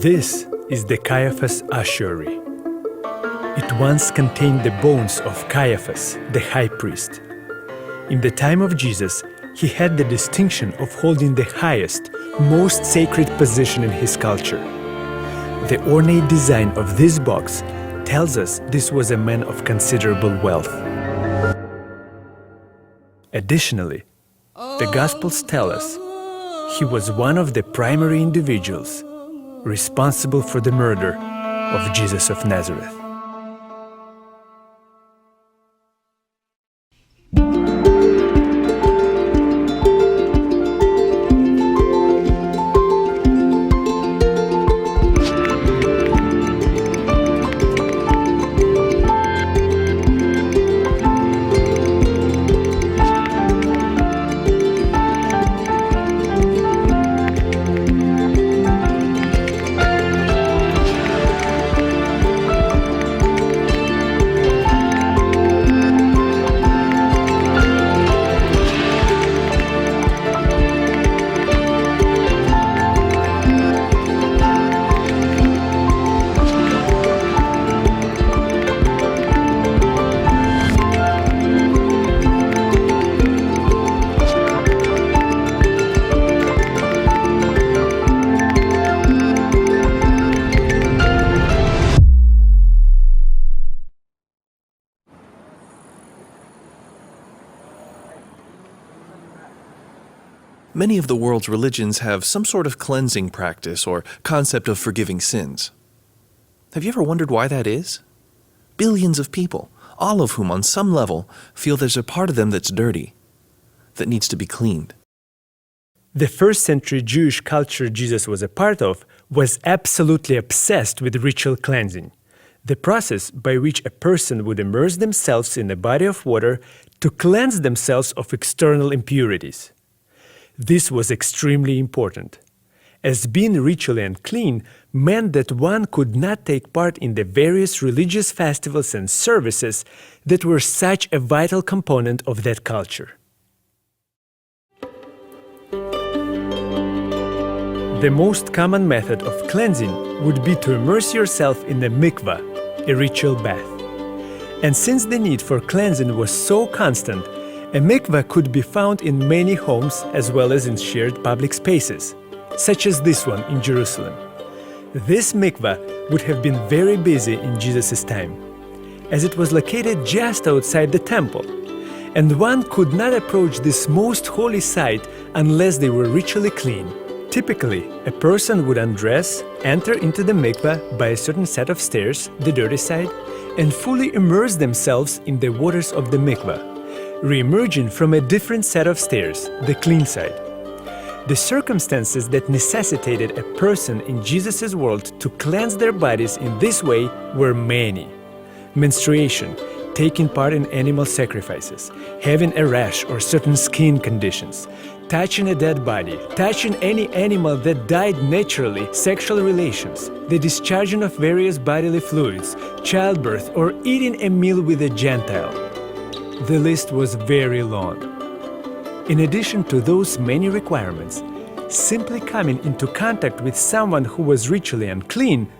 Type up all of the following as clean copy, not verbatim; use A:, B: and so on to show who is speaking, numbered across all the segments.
A: This is the Caiaphas ossuary. It once contained the bones of Caiaphas, the high priest. In the time of Jesus, he had the distinction of holding the highest, most sacred position in his culture. The ornate design of this box tells us this was a man of considerable wealth. Additionally, the Gospels tell us he was one of the primary individuals responsible for the murder of Jesus of Nazareth.
B: Many of the world's religions have some sort of cleansing practice or concept of forgiving sins. Have you ever wondered why that is? Billions of people, all of whom on some level feel there's a part of them that's dirty, that needs to be cleaned.
A: The first century Jewish culture Jesus was a part of was absolutely obsessed with ritual cleansing, the process by which a person would immerse themselves in a body of water to cleanse themselves of external impurities. This was extremely important, as being ritually unclean meant that one could not take part in the various religious festivals and services that were such a vital component of that culture. The most common method of cleansing would be to immerse yourself in a mikvah, a ritual bath. And since the need for cleansing was so constant, a mikvah could be found in many homes as well as in shared public spaces, such as this one in Jerusalem. This mikvah would have been very busy in Jesus' time, as it was located just outside the temple, and one could not approach this most holy site unless they were ritually clean. Typically, a person would undress, enter into the mikvah by a certain set of stairs, the dirty side, and fully immerse themselves in the waters of the mikvah, re-emerging from a different set of stairs, the clean side. The circumstances that necessitated a person in Jesus' world to cleanse their bodies in this way were many. Menstruation, taking part in animal sacrifices, having a rash or certain skin conditions, touching a dead body, touching any animal that died naturally, sexual relations, the discharging of various bodily fluids, childbirth, or eating a meal with a Gentile. The list was very long. In addition to those many requirements, simply coming into contact with someone who was ritually unclean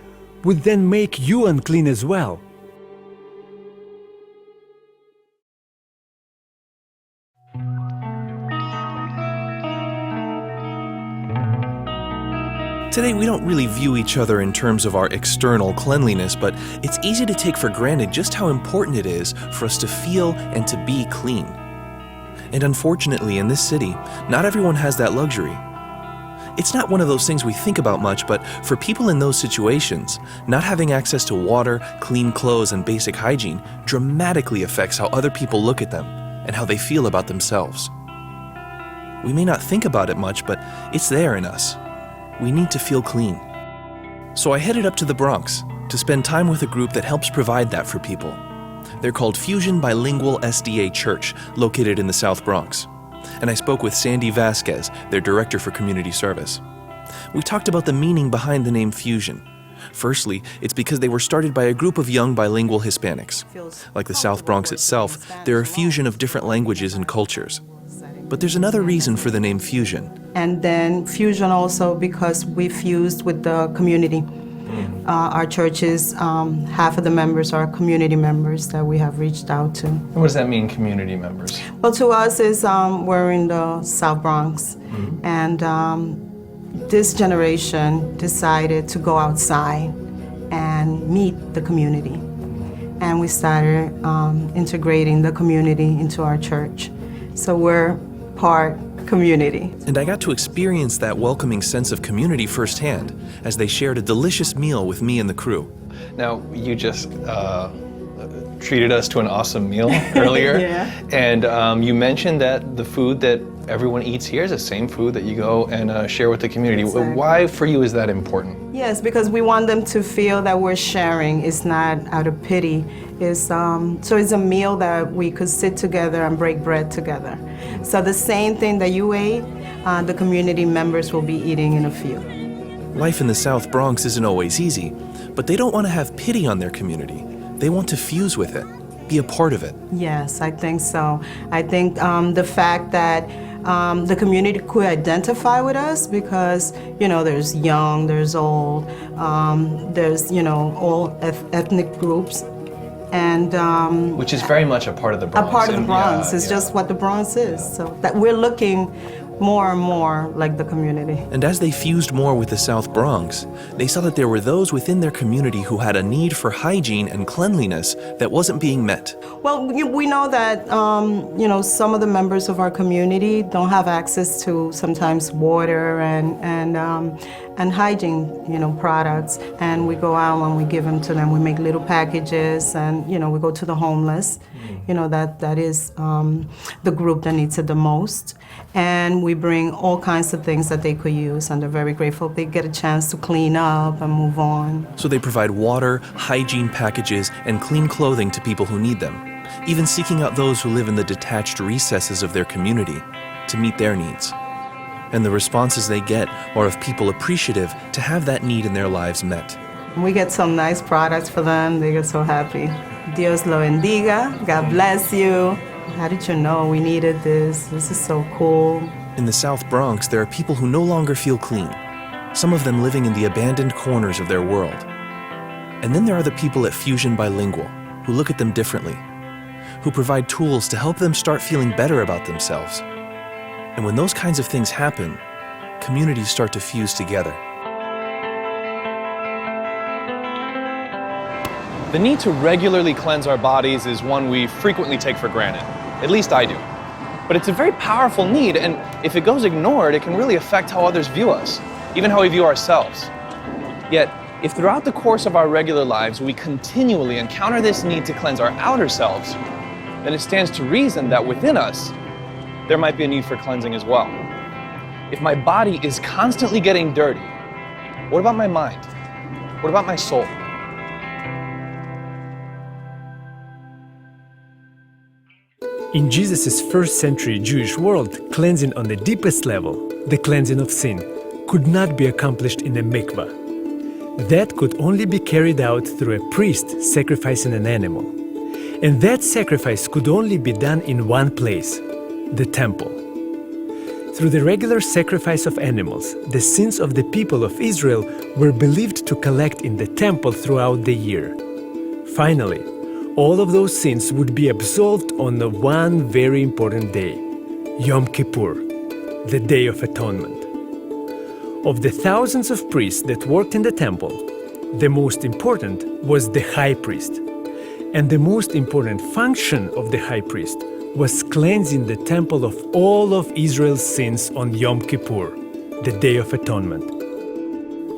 A: would then make you unclean as well.
B: Today, we don't really view each other in terms of our external cleanliness, but it's easy to take for granted just how important it is for us to feel and to be clean. And unfortunately, in this city, not everyone has that luxury. It's not one of those things we think about much, but for people in those situations, not having access to water, clean clothes, and basic hygiene dramatically affects how other people look at them and how they feel about themselves. We may not think about it much, but it's there in us. We need to feel clean. So I headed up to the Bronx to spend time with a group that helps provide that for people. They're called Fusion Bilingual SDA Church, located in the South Bronx. And I spoke with Sandy Vasquez, their director for community service. We talked about the meaning behind the name Fusion. Firstly, it's because they were started by a group of young bilingual Hispanics. Like the South Bronx itself, they're a fusion of different languages and cultures. But there's another reason for the name Fusion.
C: And then fusion also because we fused with the community. Our churches, half of the members are community members that we have reached out to.
D: And what does that mean, community members?
C: Well, to us is we're in the South Bronx, and this generation decided to go outside and meet the community. And we started integrating the community into our church. So we're part community.
B: And I got to experience that welcoming sense of community firsthand as they shared a delicious meal with me and the crew.
D: Now, you just treated us to an awesome meal earlier.
C: Yeah.
D: And you mentioned that the food that everyone eats here is the same food that you go and share with the community.
C: Exactly.
D: Why, for you, is that important?
C: Yes, because we want them to feel that we're sharing. It's not out of pity. So it's a meal that we could sit together and break bread together. So the same thing that you ate, the community members will be eating in a few.
B: Life in the South Bronx isn't always easy, but they don't want to have pity on their community. They want to fuse with it, be a part of it.
C: Yes, I think so. I think the fact that the community could identify with us because, there's young, there's old, there's, all ethnic groups. And
D: Which is very much a part of the Bronx.
C: a part of the Bronx.
D: Yeah,
C: It's just what the Bronx is. So that we're looking more and more like the community.
B: And as they fused more with the South Bronx, they saw that there were those within their community who had a need for hygiene and cleanliness that wasn't being met.
C: Well, we know that, some of the members of our community don't have access to sometimes water and hygiene, products. And we go out and we give them to them. We make little packages and, we go to the homeless. That is the group that needs it the most. And we bring all kinds of things that they could use, and they're very grateful. They get a chance to clean up and move on.
B: So they provide water, hygiene packages, and clean clothing to people who need them, even seeking out those who live in the detached recesses of their community to meet their needs. And the responses they get are of people appreciative to have that need in their lives met.
C: We get some nice products for them. They get so happy. Dios lo bendiga. God bless you. How did you know we needed this? This is so cool.
B: In the South Bronx, there are people who no longer feel clean, some of them living in the abandoned corners of their world. And then there are the people at Fusion Bilingual who look at them differently, who provide tools to help them start feeling better about themselves. And when those kinds of things happen, communities start to fuse together.
D: The need to regularly cleanse our bodies is one we frequently take for granted. At least I do. But it's a very powerful need, and if it goes ignored, it can really affect how others view us, even how we view ourselves. Yet, if throughout the course of our regular lives we continually encounter this need to cleanse our outer selves, then it stands to reason that within us, there might be a need for cleansing as well. If my body is constantly getting dirty, what about my mind? What about my soul?
A: In Jesus' first century Jewish world, cleansing on the deepest level, the cleansing of sin, could not be accomplished in a mikvah. That could only be carried out through a priest sacrificing an animal. And that sacrifice could only be done in one place, the temple. Through the regular sacrifice of animals, the sins of the people of Israel were believed to collect in the temple throughout the year. Finally, all of those sins would be absolved on the one very important day, Yom Kippur, the Day of Atonement. Of the thousands of priests that worked in the temple, the most important was the high priest. And the most important function of the high priest was cleansing the temple of all of Israel's sins on Yom Kippur, the Day of Atonement.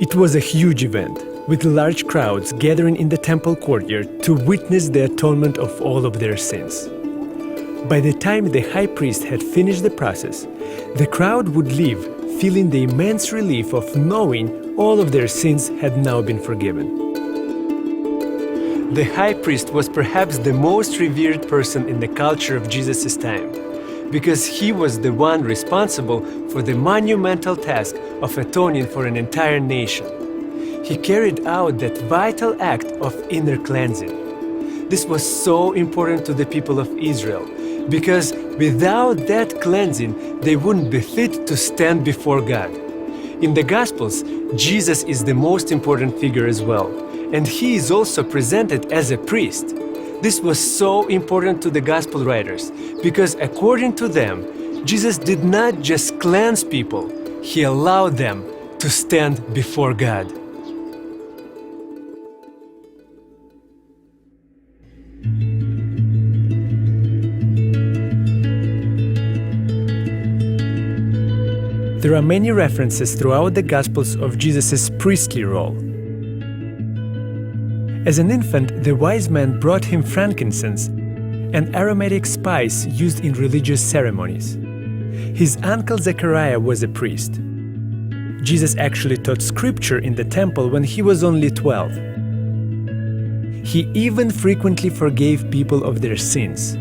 A: It was a huge event, with large crowds gathering in the temple courtyard to witness the atonement of all of their sins. By the time the high priest had finished the process, the crowd would leave feeling the immense relief of knowing all of their sins had now been forgiven. The high priest was perhaps the most revered person in the culture of Jesus' time, because he was the one responsible for the monumental task of atoning for an entire nation. He carried out that vital act of inner cleansing. This was so important to the people of Israel because without that cleansing, they wouldn't be fit to stand before God. In the Gospels, Jesus is the most important figure as well, and he is also presented as a priest. This was so important to the Gospel writers, because according to them, Jesus did not just cleanse people, he allowed them to stand before God. There are many references throughout the Gospels of Jesus' priestly role. As an infant, the wise men brought him frankincense, an aromatic spice used in religious ceremonies. His uncle Zechariah was a priest. Jesus actually taught scripture in the temple when he was only 12. He even frequently forgave people of their sins.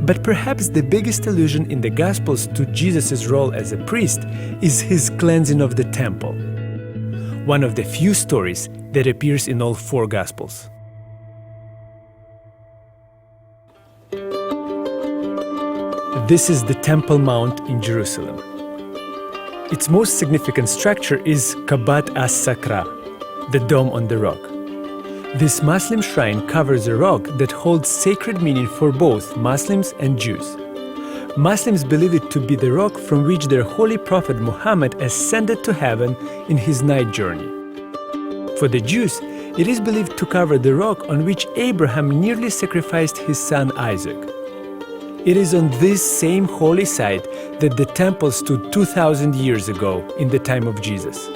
A: But perhaps the biggest allusion in the Gospels to Jesus' role as a priest is his cleansing of the temple, one of the few stories that appears in all 4 Gospels. This is the Temple Mount in Jerusalem. Its most significant structure is Kabat as-Sakra, the dome on the rock. This Muslim shrine covers a rock that holds sacred meaning for both Muslims and Jews. Muslims believe it to be the rock from which their holy prophet Muhammad ascended to heaven in his night journey. For the Jews, it is believed to cover the rock on which Abraham nearly sacrificed his son Isaac. It is on this same holy site that the temple stood 2,000 years ago in the time of Jesus.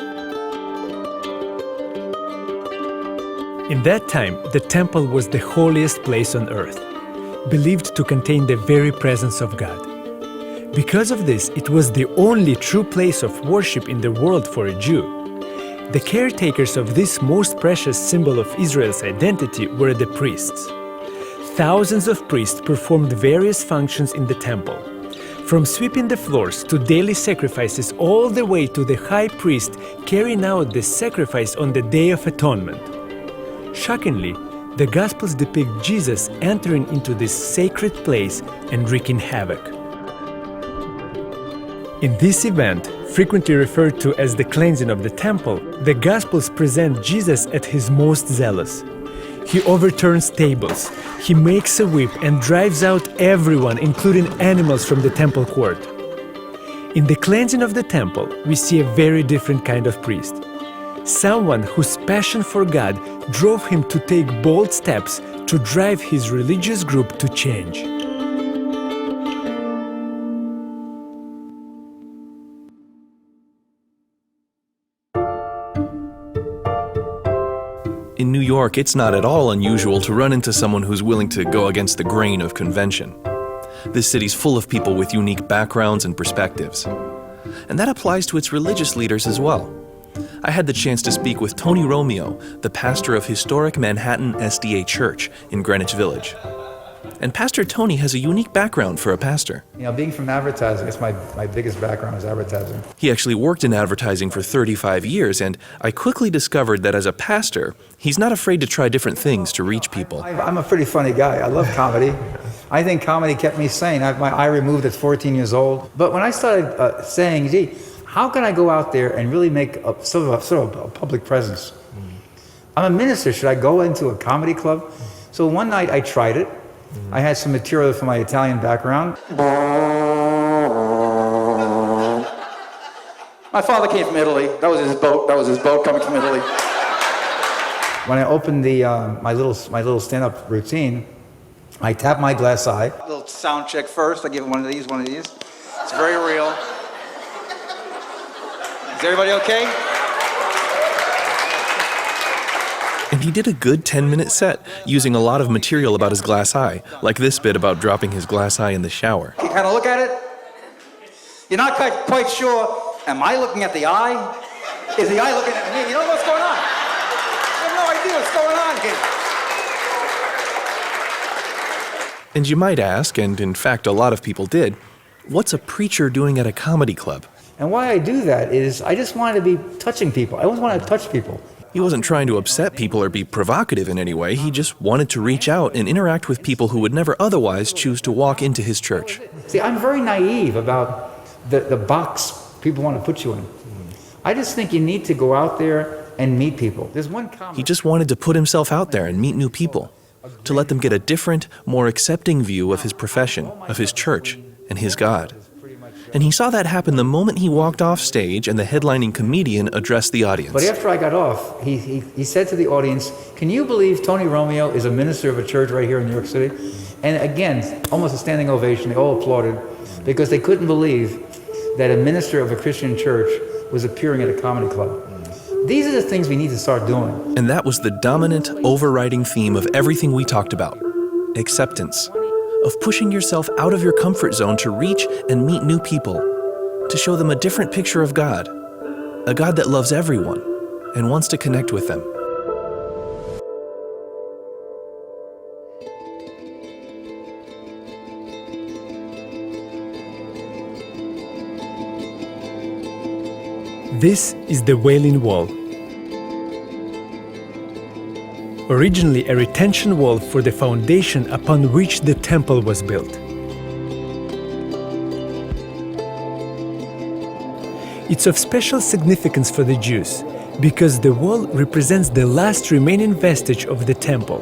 A: In that time, the temple was the holiest place on earth, believed to contain the very presence of God. Because of this, it was the only true place of worship in the world for a Jew. The caretakers of this most precious symbol of Israel's identity were the priests. Thousands of priests performed various functions in the temple, from sweeping the floors to daily sacrifices all the way to the high priest carrying out the sacrifice on the Day of Atonement. Shockingly, the Gospels depict Jesus entering into this sacred place and wreaking havoc. In this event, frequently referred to as the cleansing of the temple, the Gospels present Jesus at his most zealous. He overturns tables, he makes a whip and drives out everyone, including animals, from the temple court. In the cleansing of the temple, we see a very different kind of priest. Someone whose passion for God drove him to take bold steps to drive his religious group to change.
B: In New York, it's not at all unusual to run into someone who's willing to go against the grain of convention. This city's full of people with unique backgrounds and perspectives. And that applies to its religious leaders as well. I had the chance to speak with Tony Romeo, the pastor of historic Manhattan SDA Church in Greenwich Village. And Pastor Tony has a unique background for a pastor.
E: You know, being from advertising, it's my biggest background is advertising.
B: He actually worked in advertising for 35 years, and I quickly discovered that as a pastor, he's not afraid to try different things to reach people.
E: I'm a pretty funny guy. I love comedy. I think comedy kept me sane. I had my eye removed at 14 years old. But when I started saying, gee, how can I go out there and really make sort of a public presence? I'm a minister. Should I go into a comedy club? So one night I tried it. I had some material from my Italian background.
F: My father came from Italy. That was his boat. That was his boat coming from Italy.
E: When I opened my little stand-up routine, I tapped my glass eye.
F: A little sound check first. I give him one of these. It's very real. Is everybody okay?
B: And he did a good 10-minute set, using a lot of material about his glass eye, like this bit about dropping his glass eye in the shower.
F: You kind of look at it. You're not quite sure, am I looking at the eye? Is the eye looking at me? You don't know what's going on. You have no idea what's going on here.
B: And you might ask, and in fact a lot of people did, what's a preacher doing at a comedy club?
E: And why I do that is I just wanted to be touching people. I always wanted to touch people.
B: He wasn't trying to upset people or be provocative in any way. He just wanted to reach out and interact with people who would never otherwise choose to walk into his church.
E: See, I'm very naive about the box people want to put you in. I just think you need to go out there and meet people. There's one comment.
B: He just wanted to put himself out there and meet new people, to let them get a different, more accepting view of his profession, of his church, and his God. And he saw that happen the moment he walked off stage and the headlining comedian addressed the audience.
E: But after I got off, he said to the audience, "Can you believe Tony Romeo is a minister of a church right here in New York City?" And again, almost a standing ovation. They all applauded because they couldn't believe that a minister of a Christian church was appearing at a comedy club. These are the things we need to start doing.
B: And that was the dominant, overriding theme of everything we talked about: acceptance. Of pushing yourself out of your comfort zone to reach and meet new people, to show them a different picture of God, a God that loves everyone and wants to connect with them.
A: This is the Wailing Wall. Originally a retention wall for the foundation upon which the temple was built. It's of special significance for the Jews because the wall represents the last remaining vestige of the temple.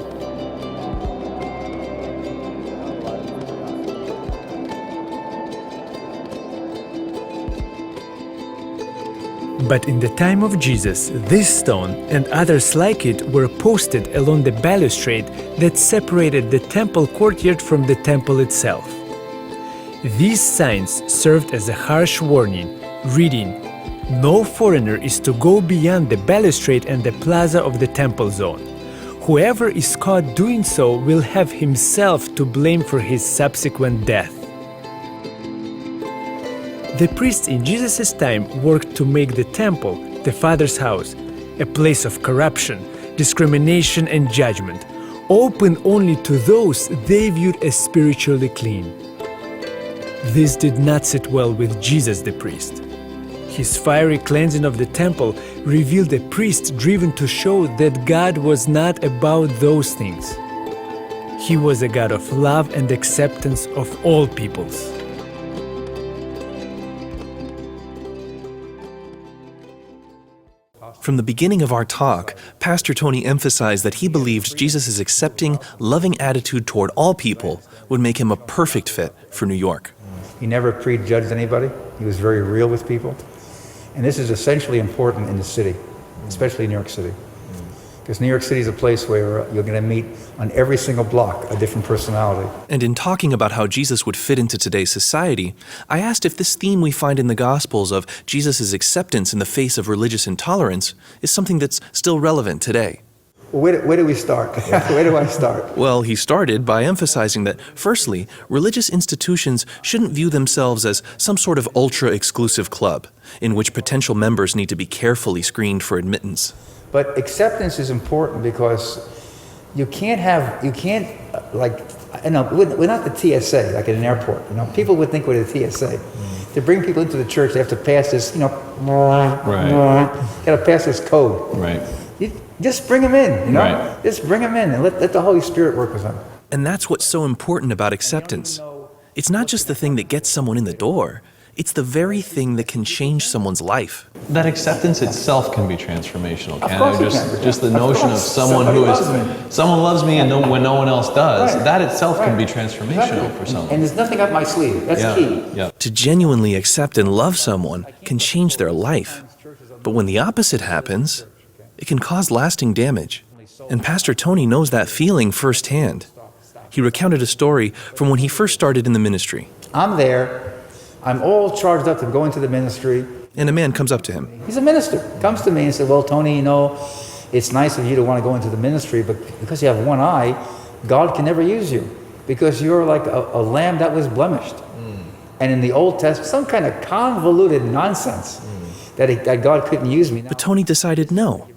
A: But in the time of Jesus, this stone and others like it were posted along the balustrade that separated the temple courtyard from the temple itself. These signs served as a harsh warning, reading, "No foreigner is to go beyond the balustrade and the plaza of the temple zone. Whoever is caught doing so will have himself to blame for his subsequent death." The priests in Jesus' time worked to make the temple, the Father's house, a place of corruption, discrimination and judgment, open only to those they viewed as spiritually clean. This did not sit well with Jesus the priest. His fiery cleansing of the temple revealed a priest driven to show that God was not about those things. He was a God of love and acceptance of all peoples.
B: From the beginning of our talk, Pastor Tony emphasized that he believed Jesus' accepting, loving attitude toward all people would make him a perfect fit for New York.
E: He never prejudged anybody. He was very real with people. And this is essentially important in the city, especially New York City. Because New York City is a place where you're going to meet on every single block a different personality.
B: And in talking about how Jesus would fit into today's society, I asked if this theme we find in the Gospels of Jesus' acceptance in the face of religious intolerance is something that's still relevant today.
E: Well, where do we start? Where do I start?
B: Well, he started by emphasizing that, firstly, religious institutions shouldn't view themselves as some sort of ultra-exclusive club in which potential members need to be carefully screened for admittance.
E: But acceptance is important because you can't, we're not the TSA, like at an airport. People would think we're the TSA. To bring people into the church, they have to pass this, got to pass this code.
G: Right.
E: You just bring them in,
G: Right.
E: Just bring them in and let the Holy Spirit work with them.
B: And that's what's so important about acceptance. It's not just the thing that gets someone in the door. It's the very thing that can change someone's life.
G: That acceptance itself can be transformational,
E: Of
G: can
E: course
G: it?
E: it can.
G: Just the
E: Of
G: notion of
E: course.
G: someone
E: Somebody
G: who
E: loves
G: is, someone loves me and when no one else does,
E: Right.
G: that itself can be
E: Right.
G: transformational
E: Exactly.
G: for someone.
E: And there's nothing up my sleeve. That's key.
G: Yeah.
B: To genuinely accept and love someone can change their life. But when the opposite happens, it can cause lasting damage. And Pastor Tony knows that feeling firsthand. He recounted a story from when he first started in the ministry.
E: I'm there. I'm all charged up to go into the ministry.
B: And a man comes up to him.
E: He's a minister. Comes to me and said, "Well, Tony, it's nice of you to want to go into the ministry, but because you have one eye, God can never use you because you're like a lamb that was blemished." And in the Old Testament, some kind of convoluted nonsense that God couldn't use me.
B: But Tony decided, no,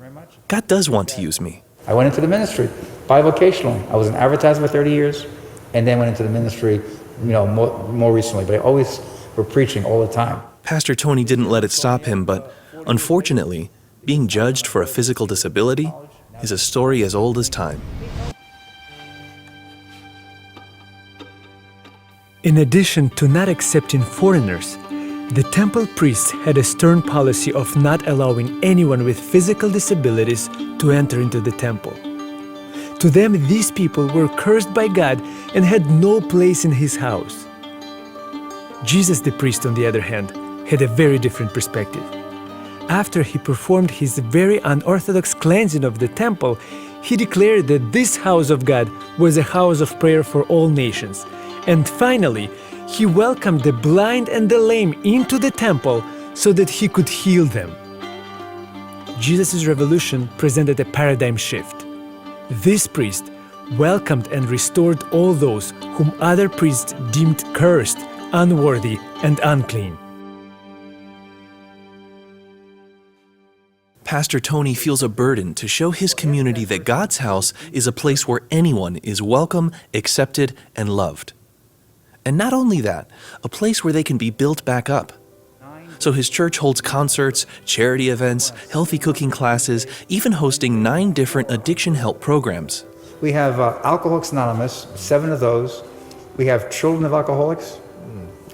B: God does want to use me.
E: I went into the ministry bivocationally. I was an advertiser for 30 years, and then went into the ministry, more recently. But I always were preaching all the time.
B: Pastor Tony didn't let it stop him, but unfortunately, Being judged for a physical disability is a story as old as time.
A: In addition to not accepting foreigners, the temple priests had a stern policy of not allowing anyone with physical disabilities to enter into the temple. To them, these people were cursed by God and had no place in His house. Jesus the priest, on the other hand, had a very different perspective. After He performed His very unorthodox cleansing of the temple, He declared that this house of God was a house of prayer for all nations. And finally, He welcomed the blind and the lame into the temple so that He could heal them. Jesus' revolution presented a paradigm shift. This priest welcomed and restored all those whom other priests deemed cursed, unworthy, and unclean.
B: Pastor Tony feels a burden to show his community that God's house is a place where anyone is welcome, accepted, and loved. And not only that, a place where they can be built back up. So his church holds concerts, charity events, healthy cooking classes, even hosting 9 different addiction help programs.
E: We have Alcoholics Anonymous, 7 of those. We have Children of Alcoholics.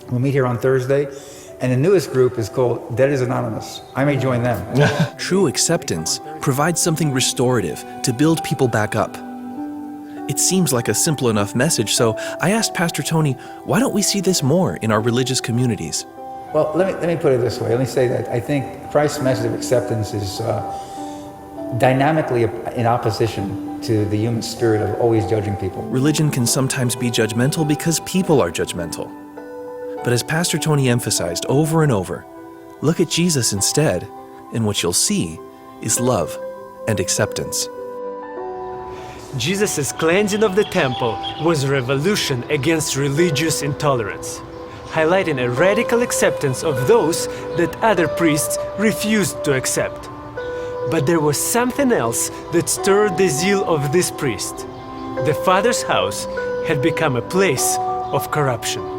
E: We'll meet here on Thursday. And the newest group is called Dead is Anonymous. I may join them.
B: True acceptance provides something restorative to build people back up. It seems like a simple enough message, so I asked Pastor Tony, why don't we see this more in our religious communities?
E: Well, let me put it this way. Let me say that I think Christ's message of acceptance is dynamically in opposition to the human spirit of always judging people.
B: Religion can sometimes be judgmental because people are judgmental. But as Pastor Tony emphasized over and over, look at Jesus instead, and what you'll see is love and acceptance.
A: Jesus' cleansing of the temple was a revolution against religious intolerance, highlighting a radical acceptance of those that other priests refused to accept. But there was something else that stirred the zeal of this priest. The Father's house had become a place of corruption.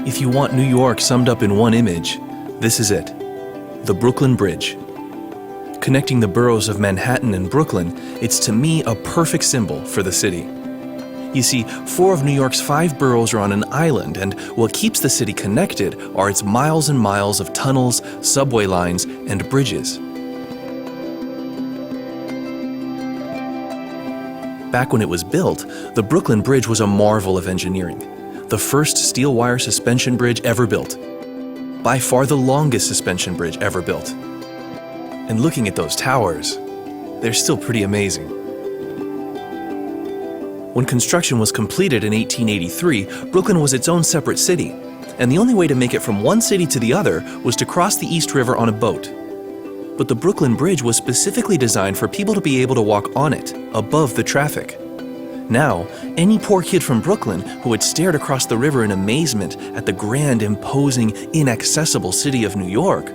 B: If you want New York summed up in one image, this is it: the Brooklyn Bridge. Connecting the boroughs of Manhattan and Brooklyn, it's to me a perfect symbol for the city. You see, 4 of New York's 5 boroughs are on an island, and what keeps the city connected are its miles and miles of tunnels, subway lines, and bridges. Back when it was built, the Brooklyn Bridge was a marvel of engineering. The first steel wire suspension bridge ever built. By far the longest suspension bridge ever built. And looking at those towers, they're still pretty amazing. When construction was completed in 1883, Brooklyn was its own separate city, and the only way to make it from one city to the other was to cross the East River on a boat. But the Brooklyn Bridge was specifically designed for people to be able to walk on it, above the traffic. Now, any poor kid from Brooklyn who had stared across the river in amazement at the grand, imposing, inaccessible city of New York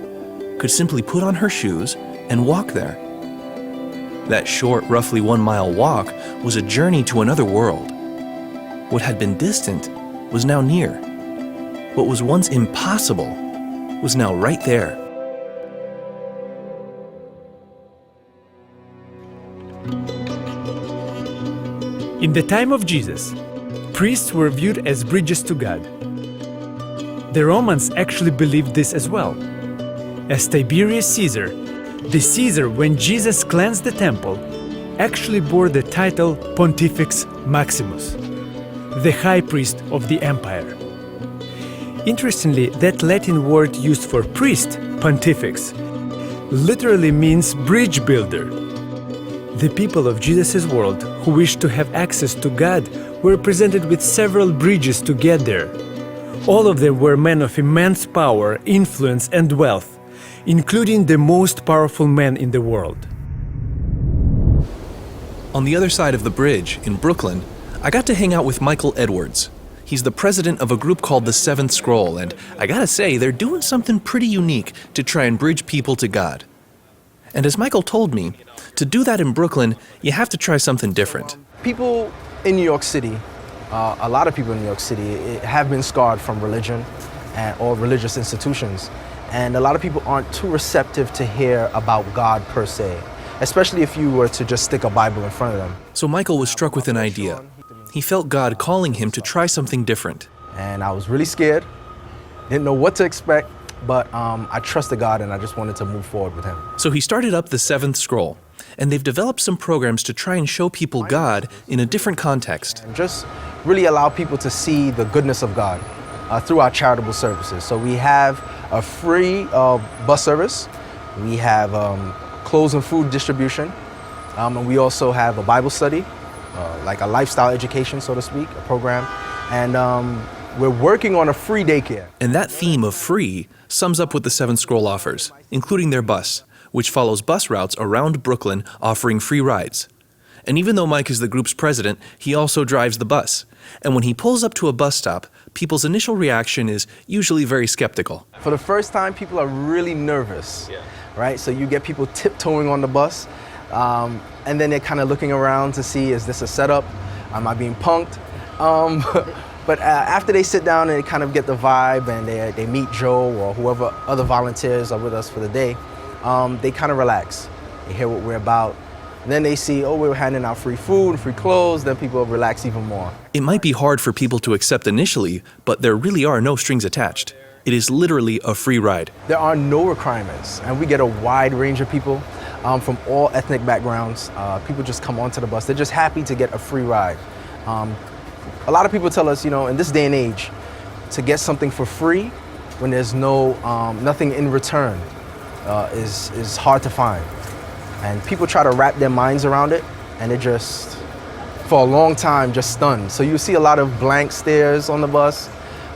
B: could simply put on her shoes and walk there. That short, roughly 1-mile walk was a journey to another world. What had been distant was now near. What was once impossible was now right there.
A: In the time of Jesus, priests were viewed as bridges to God. The Romans actually believed this as well. As Tiberius Caesar, the Caesar, when Jesus cleansed the temple, actually bore the title Pontifex Maximus, the high priest of the empire. Interestingly, that Latin word used for priest, pontifex, literally means bridge builder. The people of Jesus' world who wished to have access to God were presented with several bridges to get there. All of them were men of immense power, influence, and wealth, including the most powerful men in the world.
B: On the other side of the bridge, in Brooklyn, I got to hang out with Michael Edwards. He's the president of a group called the Seventh Scroll, and I gotta say, they're doing something pretty unique to try and bridge people to God. And as Michael told me, to do that in Brooklyn, you have to try something different.
H: People in New York City, a lot of people in New York City have been scarred from religion or religious institutions. And a lot of people aren't too receptive to hear about God per se, especially if you were to just stick a Bible in front of them.
B: So Michael was struck with an idea. He felt God calling him to try something different.
H: And I was really scared, didn't know what to expect, but I trusted God and I just wanted to move forward with him.
B: So he started up the Seventh Scroll, and they've developed some programs to try and show people God in a different context.
H: And just really allow people to see the goodness of God through our charitable services. So we have a free bus service, we have clothes and food distribution, and we also have a Bible study, like a lifestyle education, so to speak, a program, and we're working on a free daycare.
B: And that theme of free sums up what the Seventh Scroll offers, including their bus, which follows bus routes around Brooklyn offering free rides. And even though Mike is the group's president, he also drives the bus. And when he pulls up to a bus stop, people's initial reaction is usually very skeptical.
H: For the first time, people are really nervous, right? So you get people tiptoeing on the bus, and then they're kind of looking around to see, is this a setup? Am I being punked? But after they sit down and they kind of get the vibe and they meet Joe or whoever other volunteers are with us for the day, they kind of relax. They hear what we're about. And then they see, oh, we're handing out free food, free clothes, then people relax even more.
B: It might be hard for people to accept initially, but there really are no strings attached. It is literally a free ride.
H: There are no requirements, and we get a wide range of people from all ethnic backgrounds. People just come onto the bus. They're just happy to get a free ride. A lot of people tell us, in this day and age, to get something for free when there's nothing in return is hard to find. And people try to wrap their minds around it, and they're just, for a long time, just stunned. So you see a lot of blank stares on the bus,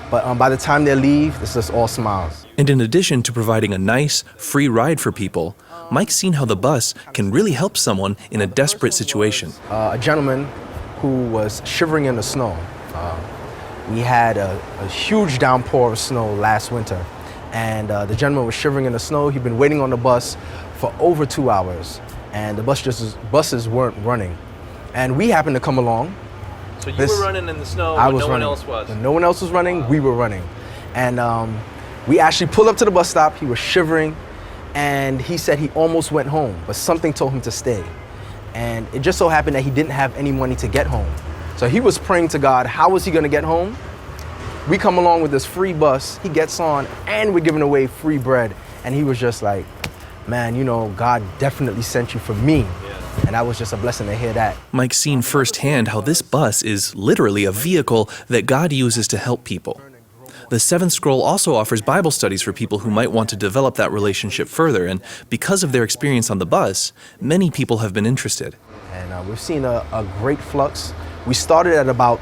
H: but by the time they leave, it's just all smiles.
B: And in addition to providing a nice, free ride for people, Mike's seen how the bus can really help someone in a desperate situation.
H: A gentleman who was shivering in the snow. We had a huge downpour of snow last winter, and the gentleman was shivering in the snow. He'd been waiting on the bus for over 2 hours, and the buses weren't running. And we happened to come along.
D: So you were running in the snow
H: when
D: no one else was?
H: When no one else was running, we were running. And we actually pulled up to the bus stop. He was shivering, and he said he almost went home, but something told him to stay. And it just so happened that he didn't have any money to get home. So he was praying to God, how was he gonna get home? We come along with this free bus, he gets on, and we're giving away free bread. And he was just like, man, God definitely sent you for me. And that was just a blessing to hear that.
B: Mike's seen firsthand how this bus is literally a vehicle that God uses to help people. The Seventh Scroll also offers Bible studies for people who might want to develop that relationship further, and because of their experience on the bus, many people have been interested.
H: And we've seen a great flux. We started at about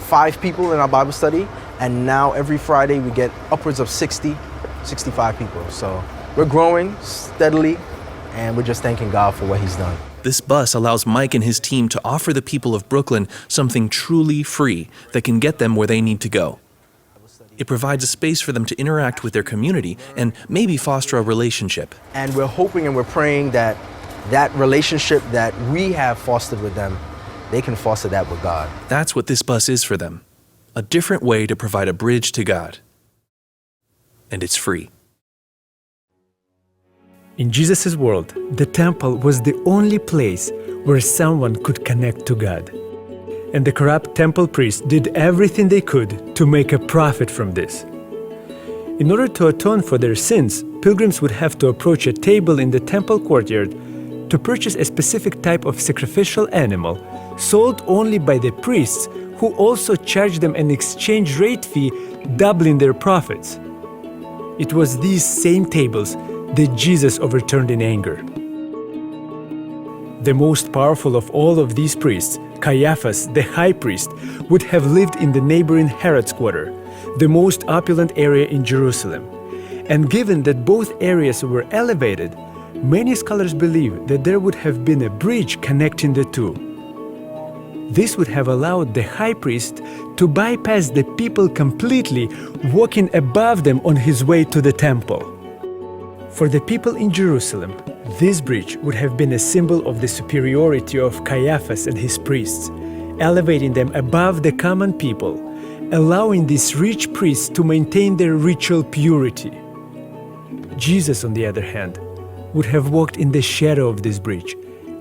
H: 5 people in our Bible study, and now every Friday we get upwards of 60, 65 people. So we're growing steadily, and we're just thanking God for what he's done.
B: This bus allows Mike and his team to offer the people of Brooklyn something truly free that can get them where they need to go. It provides a space for them to interact with their community and maybe foster a relationship.
H: And we're hoping and we're praying that that relationship that we have fostered with them, they can foster that with God.
B: That's what this bus is for them. A different way to provide a bridge to God. And it's free.
A: In Jesus' world, the temple was the only place where someone could connect to God. And the corrupt temple priests did everything they could to make a profit from this. In order to atone for their sins, pilgrims would have to approach a table in the temple courtyard to purchase a specific type of sacrificial animal sold only by the priests, who also charged them an exchange rate fee, doubling their profits. It was these same tables that Jesus overturned in anger. The most powerful of all of these priests, Caiaphas, the high priest, would have lived in the neighboring Herod's quarter, the most opulent area in Jerusalem. And given that both areas were elevated, many scholars believe that there would have been a bridge connecting the two. This would have allowed the high priest to bypass the people completely, walking above them on his way to the temple. For the people in Jerusalem, This bridge would have been a symbol of the superiority of Caiaphas and his priests, elevating them above the common people, allowing these rich priests to maintain their ritual purity. Jesus, on the other hand, would have walked in the shadow of this bridge,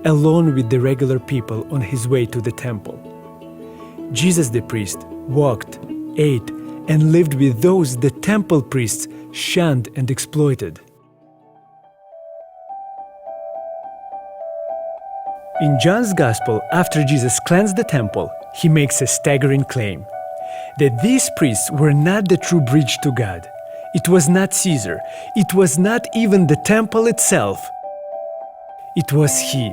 A: alone with the regular people on his way to the temple. Jesus the priest walked, ate, and lived with those the temple priests shunned and exploited. In John's Gospel, after Jesus cleansed the temple, he makes a staggering claim that these priests were not the true bridge to God. It was not Caesar. It was not even the temple itself. It was he.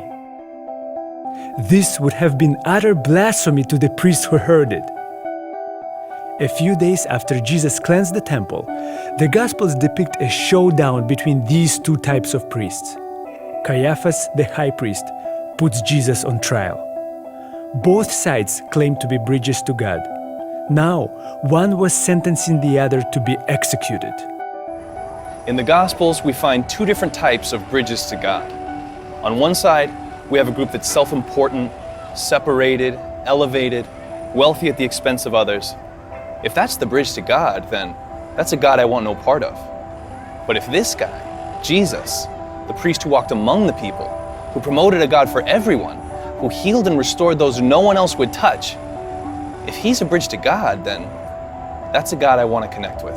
A: This would have been utter blasphemy to the priests who heard it. A few days after Jesus cleansed the temple, the Gospels depict a showdown between these two types of priests. Caiaphas, the high priest, puts Jesus on trial. Both sides claim to be bridges to God. Now, one was sentencing the other to be executed.
D: In the Gospels, we find two different types of bridges to God. On one side, we have a group that's self-important, separated, elevated, wealthy at the expense of others. If that's the bridge to God, then that's a God I want no part of. But if this guy, Jesus, the priest who walked among the people, who promoted a God for everyone, who healed and restored those no one else would touch, if he's a bridge to God, then that's a God I want to connect with.